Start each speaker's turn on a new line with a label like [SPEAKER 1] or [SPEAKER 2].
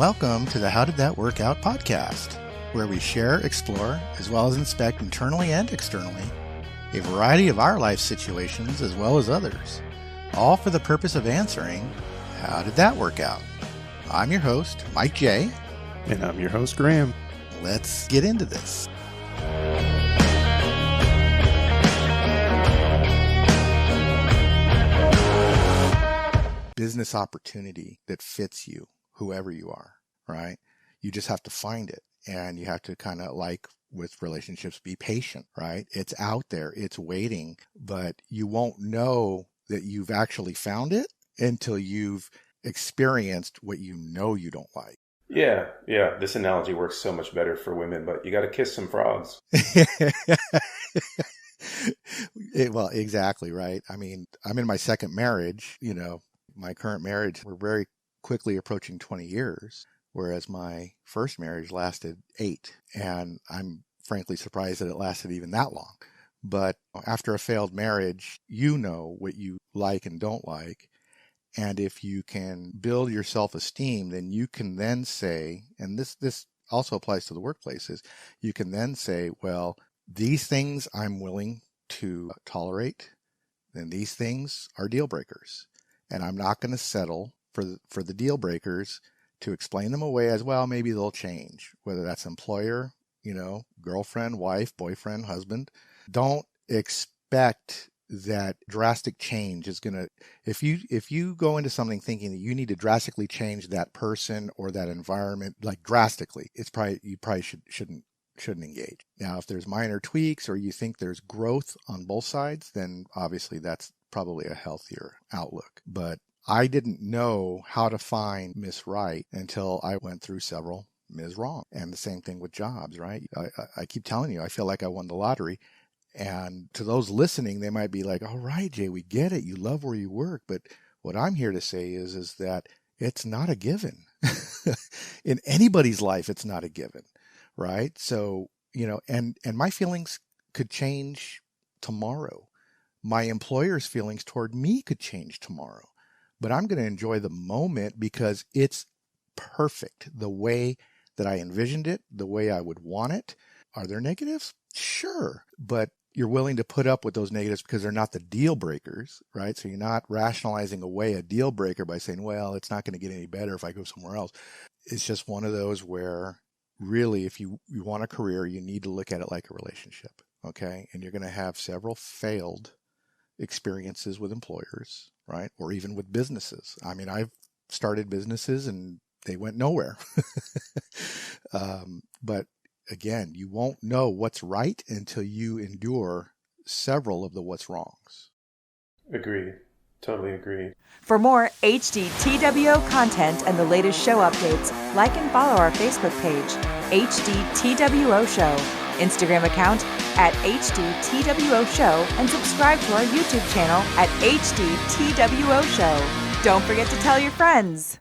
[SPEAKER 1] Welcome to the How Did That Work Out podcast, where we share, explore, as well as inspect internally and externally a variety of our life situations as well as others, all for the purpose of answering, how did that work out? I'm your host, Mike J.
[SPEAKER 2] And I'm your host, Graham.
[SPEAKER 1] Let's get into this. Business opportunity that fits you, whoever you are, right? You just have to find it, and you have to kind of, like with relationships, be patient, right? It's out there, it's waiting, but you won't know that you've actually found it until you've experienced what you know you don't like.
[SPEAKER 2] Yeah. This analogy works so much better for women, but you got to kiss some frogs.
[SPEAKER 1] Well, exactly, right? I mean, I'm in my second marriage, my current marriage, we're very quickly approaching 20 years, whereas my first marriage lasted 8. And I'm frankly surprised that it lasted even that long. But after a failed marriage, you know what you like and don't like. And if you can build your self-esteem, then you can then say, and this also applies to the workplaces, you can then say, well, these things I'm willing to tolerate, and these things are deal breakers. And I'm not going to settle for the deal breakers to explain them away as, well, maybe they'll change, whether that's employer, girlfriend, wife, boyfriend, husband. Don't expect that drastic change is going to, if you go into something thinking that you need to drastically change that person or that environment, like drastically, you probably shouldn't engage. Now, if there's minor tweaks or you think there's growth on both sides, then obviously that's probably a healthier outlook. But I didn't know how to find Miss Right until I went through several Ms. Wrong. And the same thing with jobs, right? I keep telling you, I feel like I won the lottery. And to those listening, they might be like, all right, Jay, we get it. You love where you work. But what I'm here to say is that it's not a given. In anybody's life, it's not a given, right? So, and my feelings could change tomorrow. My employer's feelings toward me could change tomorrow. But I'm going to enjoy the moment because it's perfect the way that I envisioned it, the way I would want it. Are there negatives? Sure. But you're willing to put up with those negatives because they're not the deal breakers, right? So you're not rationalizing away a deal breaker by saying, well, it's not going to get any better if I go somewhere else. It's just one of those where really, if you want a career, you need to look at it like a relationship, okay? And you're going to have several failed experiences with employers, right? Or even with businesses. I mean, I've started businesses and they went nowhere. But again, you won't know what's right until you endure several of the what's wrongs.
[SPEAKER 2] Agreed. Totally agree.
[SPEAKER 3] For more HDTWO content and the latest show updates, like and follow our Facebook page, HDTWO Show, Instagram account at HDTWO Show, and subscribe to our YouTube channel at HDTWO Show. Don't forget to tell your friends.